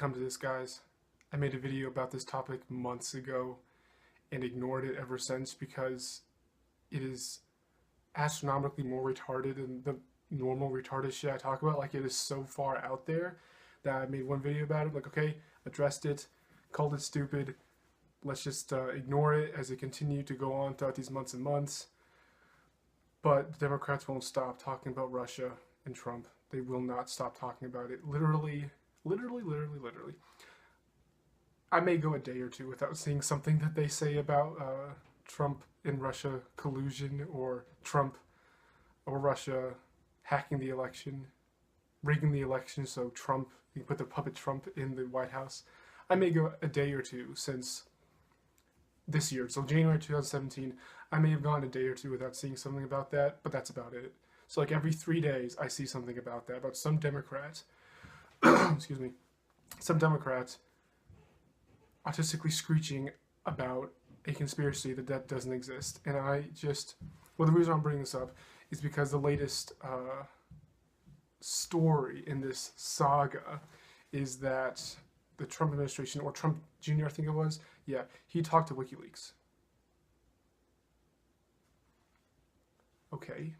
come to this, guys. I made a video about this topic months ago and ignored it ever since because it is astronomically more retarded than the normal retarded shit I talk about. Like, it is so far out there that I made one video about it. Like, okay, addressed it, called it stupid. Let's just ignore it as it continued to go on throughout these months and months. But the Democrats won't stop talking about Russia and Trump. They will not stop talking about it. Literally. I may go a day or two without seeing something that they say about Trump and Russia collusion, or Trump or Russia hacking the election, rigging the election so Trump, you put the puppet Trump in the White House. I may go a day or two since this year, so January 2017, I may have gone a day or two without seeing something about that, but that's about it. So like every 3 days, I see something about that, about some Democrat, excuse me, some Democrat autistically screeching about a conspiracy that doesn't exist. And well, the reason I'm bringing this up is because the latest story in this saga is that the Trump administration, or Trump Jr., I think it was, yeah, he talked to Wikileaks. Okay.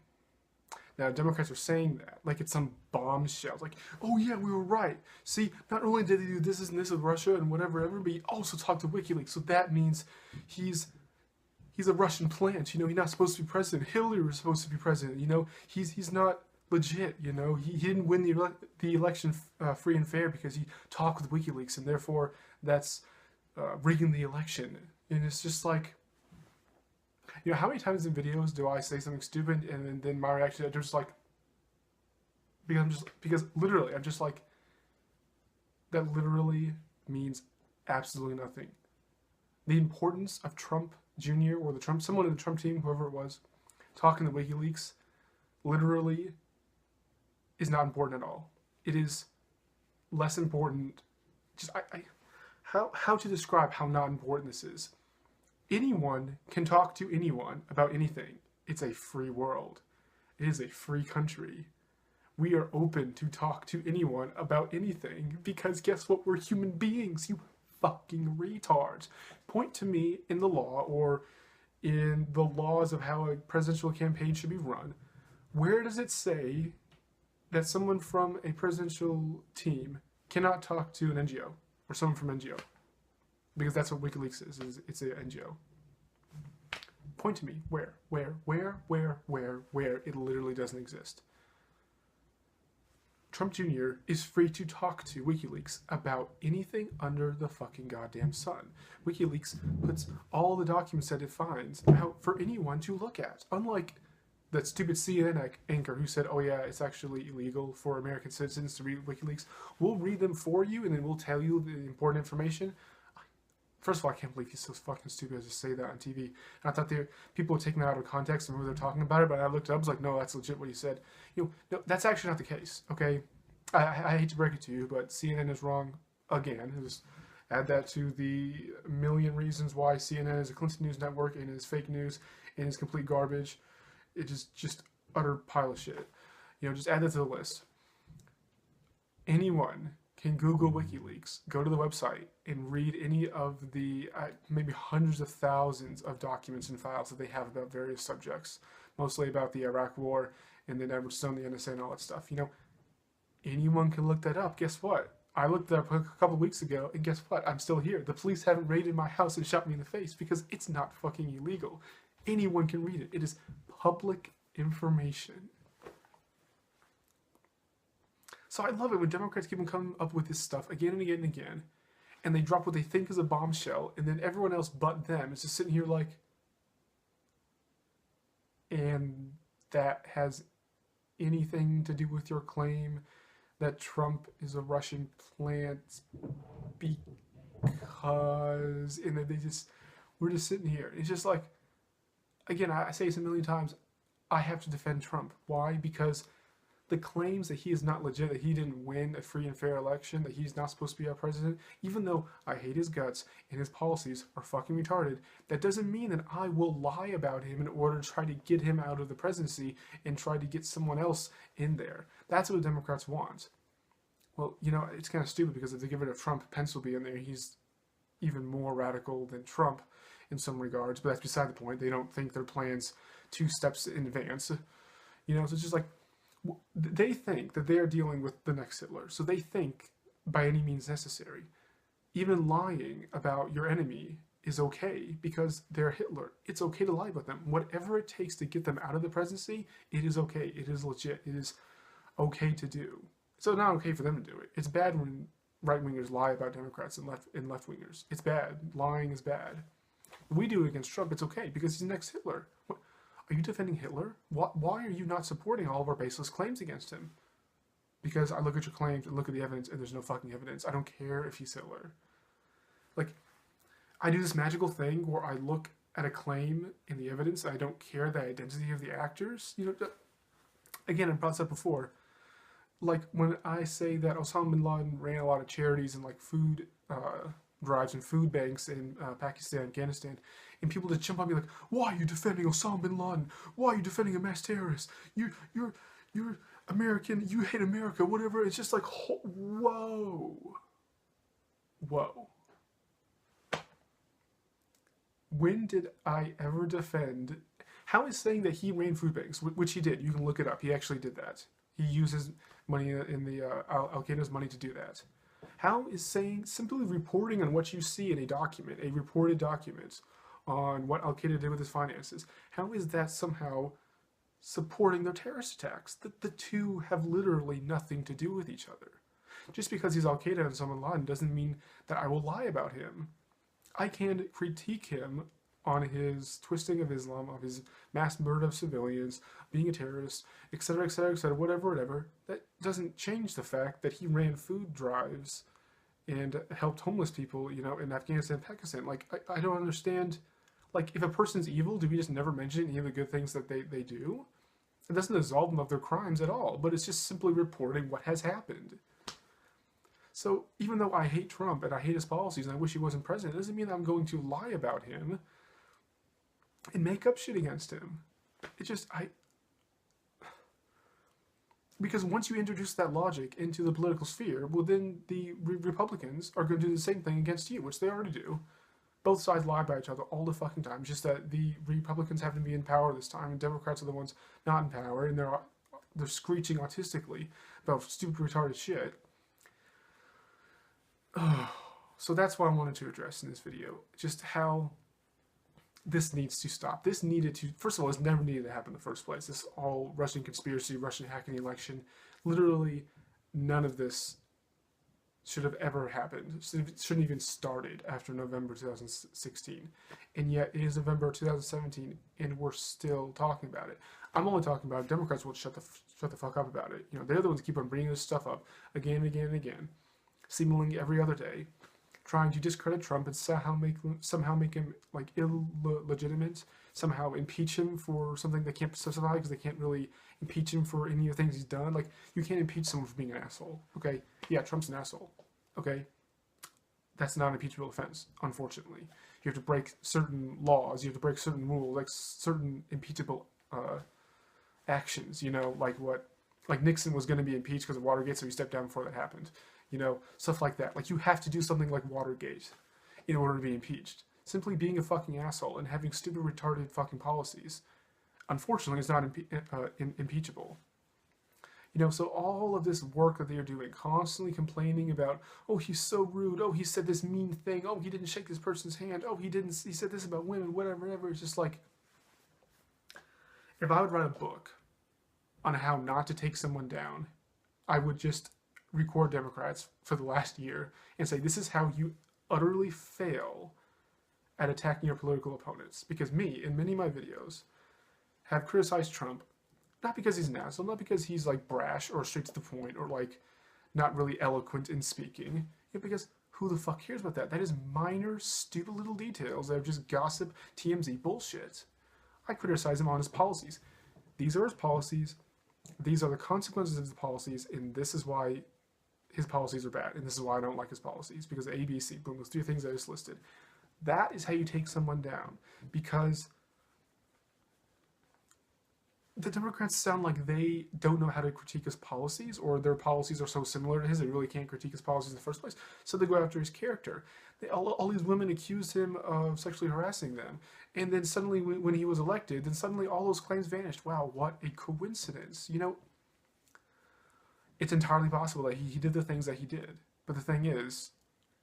Now, Democrats are saying that like it's some bombshell. Like, oh yeah, we were right. See, not only did he do this and this with Russia and whatever, but he also talked to WikiLeaks. So that means he's a Russian plant. You know, he's not supposed to be president. Hillary was supposed to be president. You know, he's not legit. You know, he didn't win the election free and fair because he talked with WikiLeaks, and therefore that's rigging the election. And it's just like, you know, how many times in videos do I say something stupid and then my reaction is just like, because literally I'm just like, that literally means absolutely nothing. The importance of Trump Jr. or someone in the Trump team, whoever it was, talking to WikiLeaks, literally is not important at all. It is less important. Just how to describe how not important this is. Anyone can talk to anyone about anything. It's a free world. It is a free country. We are open to talk to anyone about anything because guess what? We're human beings, you fucking retards. Point to me in the law or in the laws of how a presidential campaign should be run. Where does it say that someone from a presidential team cannot talk to an NGO or someone from NGO? Because that's what WikiLeaks is it's an NGO. Point to me. Where? It literally doesn't exist. Trump Jr. is free to talk to WikiLeaks about anything under the fucking goddamn sun. WikiLeaks puts all the documents that it finds out for anyone to look at. Unlike that stupid CNN anchor who said, oh yeah, it's actually illegal for American citizens to read WikiLeaks. We'll read them for you and then we'll tell you the important information. First of all, I can't believe he's so fucking stupid as to say that on TV. And I thought people were taking that out of context and who they're talking about it, but I looked it up, I was like, no, that's legit what he said. You know, no, that's actually not the case, okay? I hate to break it to you, but CNN is wrong again. Just add that to the million reasons why CNN is a Clinton News network and is fake news and is complete garbage. It is just utter pile of shit. You know, just add that to the list. Anyone can Google WikiLeaks, go to the website, and read any of the maybe hundreds of thousands of documents and files that they have about various subjects, mostly about the Iraq War and then Edward Snowden, the NSA, and all that stuff. You know, anyone can look that up. Guess what? I looked it up a couple of weeks ago, and guess what? I'm still here. The police haven't raided my house and shot me in the face because it's not fucking illegal. Anyone can read it. It is public information. So I love it when Democrats keep on coming up with this stuff again and again and again, and they drop what they think is a bombshell, and then everyone else but them is just sitting here like, and that has anything to do with your claim that Trump is a Russian plant because, and then we're just sitting here. It's just like, again, I say this a million times, I have to defend Trump. Why? Because the claims that he is not legit, that he didn't win a free and fair election, that he's not supposed to be our president, even though I hate his guts and his policies are fucking retarded, that doesn't mean that I will lie about him in order to try to get him out of the presidency and try to get someone else in there. That's what the Democrats want. Well, you know, it's kind of stupid because if they get rid of Trump, Pence will be in there. He's even more radical than Trump in some regards, but that's beside the point. They don't think their plans 2 steps in advance. You know, so it's just like, they think that they are dealing with the next Hitler. So they think by any means necessary. Even lying about your enemy is okay because they're Hitler. It's okay to lie about them. Whatever it takes to get them out of the presidency, it is okay. It is legit. It is okay to do. So it's not okay for them to do it. It's bad when right-wingers lie about Democrats and left-wingers. It's bad. Lying is bad. If we do it against Trump, it's okay because he's the next Hitler. What? Are you defending Hitler? Why are you not supporting all of our baseless claims against him? Because I look at your claims and look at the evidence and there's no fucking evidence. I don't care if he's Hitler. Like, I do this magical thing where I look at a claim in the evidence and I don't care the identity of the actors. You know, again, I brought this up before. Like, when I say that Osama bin Laden ran a lot of charities and, like, food drives and food banks in Pakistan, Afghanistan, and people just jump on me like, why are you defending Osama bin Laden? Why are you defending a mass terrorist? You're American, you hate America, whatever. It's just like, whoa. Whoa. When did I ever defend? How is saying that he ran food banks, which he did, you can look it up, he actually did that. He uses money in the Al-Qaeda's money to do that. How is saying, simply reporting on what you see in a document, a reported document, on what Al-Qaeda did with his finances, how is that somehow supporting their terrorist attacks? The two have literally nothing to do with each other. Just because he's Al-Qaeda and Osama bin Laden doesn't mean that I will lie about him. I can critique him on his twisting of Islam, of his mass murder of civilians, being a terrorist, etc., etc., etc., whatever. That doesn't change the fact that he ran food drives and helped homeless people, you know, in Afghanistan and Pakistan. Like, I don't understand. Like, if a person's evil, do we just never mention any of the good things that they do? It doesn't absolve them of their crimes at all, but it's just simply reporting what has happened. So even though I hate Trump and I hate his policies and I wish he wasn't president, it doesn't mean that I'm going to lie about him and make up shit against him. It just, because once you introduce that logic into the political sphere, well then the Republicans are going to do the same thing against you, which they already do. Both sides lie about each other all the fucking time. It's just that the Republicans happen to be in power this time and Democrats are the ones not in power, and they're screeching autistically about stupid retarded shit. So that's what I wanted to address in this video. Just how this needs to stop. This needed to, first of all, this never needed to happen in the first place. This all Russian conspiracy, Russian hacking the election, literally none of this should have ever happened. Shouldn't even started after November 2016. And yet it is November 2017 and we're still talking about it. I'm only talking about it. Democrats will shut the fuck up about it. You know, they're the ones who keep on bringing this stuff up again and again and again, seemingly every other day, trying to discredit Trump and somehow make him like illegitimate, somehow impeach him for something they can't specify because they can't really impeach him for any of the things he's done. Like, you can't impeach someone for being an asshole, okay? Yeah, Trump's an asshole, okay? That's not an impeachable offense, unfortunately. You have to break certain laws, you have to break certain rules, like certain impeachable actions, you know, like Nixon was going to be impeached because of Watergate, so he stepped down before that happened. You know, stuff like that. Like, you have to do something like Watergate in order to be impeached. Simply being a fucking asshole and having stupid, retarded fucking policies, unfortunately, is not impeachable. You know, so all of this work that they are doing, constantly complaining about, oh, he's so rude, oh, he said this mean thing, oh, he didn't shake this person's hand, oh, he said this about women, whatever. It's just like, if I would write a book on how not to take someone down, I would just record Democrats for the last year and say, this is how you utterly fail at attacking your political opponents. Because me, in many of my videos, have criticized Trump, not because he's an asshole, not because he's like brash or straight to the point or like not really eloquent in speaking, because who the fuck cares about that? That is minor, stupid little details that are just gossip, TMZ bullshit. I criticize him on his policies. These are his policies, these are the consequences of his policies, and this is why his policies are bad, and this is why I don't like his policies, because A, B, C, boom, those 3 things I just listed. That is how you take someone down, because the Democrats sound like they don't know how to critique his policies, or their policies are so similar to his they really can't critique his policies in the first place. So they go after his character. All these women accused him of sexually harassing them, and then suddenly, when he was elected, then suddenly all those claims vanished. Wow, what a coincidence! It's entirely possible that he did the things that he did. But the thing is,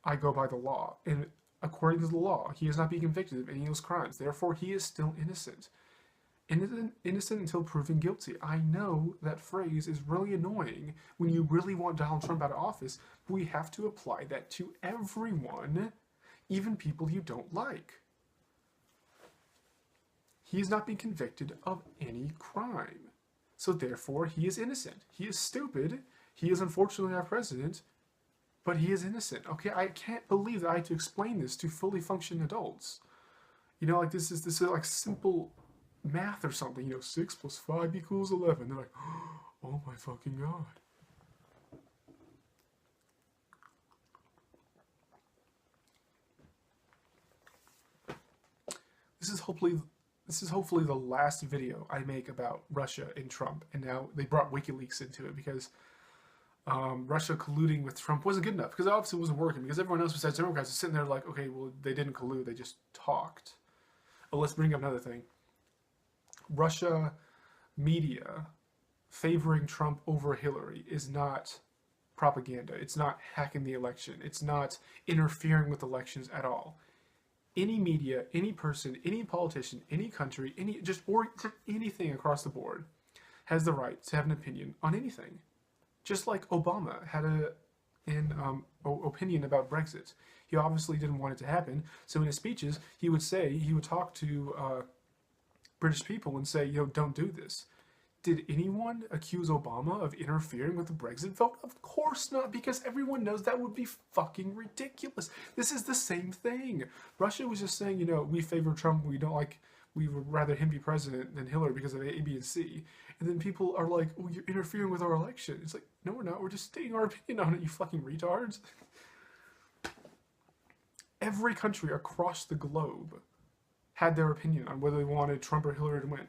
I go by the law, and according to the law, he is not being convicted of any of those crimes. Therefore, he is still innocent. Innocent until proven guilty. I know that phrase is really annoying when you really want Donald Trump out of office, but we have to apply that to everyone, even people you don't like. He is not being convicted of any crime. So therefore, he is innocent. He is stupid. He is unfortunately our president, but he is innocent. Okay, I can't believe that I have to explain this to fully functioning adults. Like this is like simple math or something. 6 + 5 = 11. They're like, oh my fucking god. This is hopefully the last video I make about Russia and Trump. And now they brought Wikileaks into it because Russia colluding with Trump wasn't good enough, because it obviously wasn't working, because everyone else besides Democrats is sitting there like, okay, well, they didn't collude, they just talked. Oh, let's bring up another thing. Russia media favoring Trump over Hillary is not propaganda. It's not hacking the election. It's not interfering with elections at all. Any media, any person, any politician, any country, or anything across the board has the right to have an opinion on anything. Just like Obama had an opinion about Brexit. He obviously didn't want it to happen, so in his speeches, he would talk to British people and say, don't do this. Did anyone accuse Obama of interfering with the Brexit vote? Of course not, because everyone knows that would be fucking ridiculous. This is the same thing. Russia was just saying, we favor Trump, we would rather him be president than Hillary because of A, B, and C. And then people are like, oh, you're interfering with our election. It's like, no, we're not. We're just stating our opinion on it, you fucking retards. Every country across the globe had their opinion on whether they wanted Trump or Hillary to win.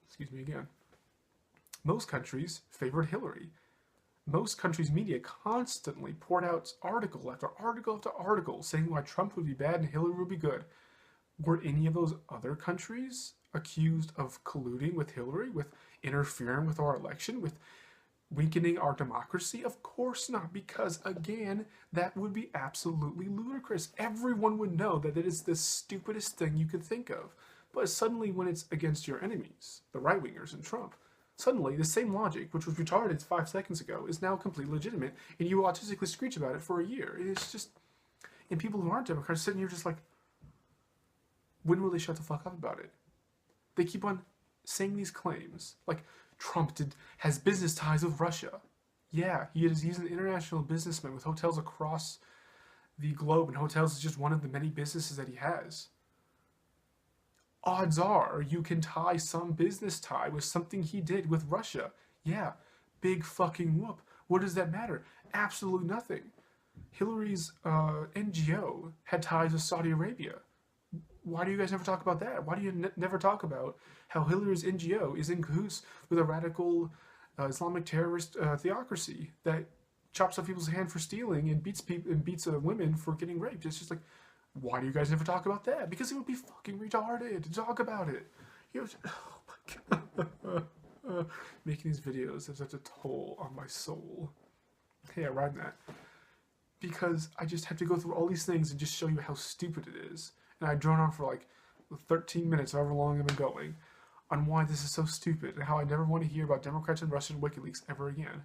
Excuse me again. Most countries favored Hillary. Most countries' media constantly poured out article after article after article saying why Trump would be bad and Hillary would be good. Were any of those other countries accused of colluding with Hillary, with interfering with our election, with weakening our democracy? Of course not, because again, that would be absolutely ludicrous. Everyone would know that it is the stupidest thing you could think of. But suddenly when it's against your enemies, the right-wingers and Trump, suddenly the same logic, which was retarded 5 seconds ago, is now completely legitimate, and you autistically screech about it for a year. It's just, and people who aren't Democrats sitting here just like, when will they shut the fuck up about it? They keep on saying these claims, like Trump has business ties with Russia. Yeah, he's an international businessman with hotels across the globe, and hotels is just one of the many businesses that he has. Odds are you can tie some business tie with something he did with Russia. Yeah, big fucking whoop. What does that matter? Absolutely nothing. Hillary's NGO had ties with Saudi Arabia. Why do you guys never talk about that? Why do you never talk about how Hillary's NGO is in cahoots with a radical Islamic terrorist theocracy that chops off people's hand for stealing and beats women for getting raped? It's just like, why do you guys never talk about that? Because it would be fucking retarded to talk about it. Oh my god. Making these videos has such a toll on my soul. Hey, I rhyme that. Because I just have to go through all these things and just show you how stupid it is. And I drone on for like 13 minutes, however long I've been going, on why this is so stupid and how I never want to hear about Democrats and Russian WikiLeaks ever again.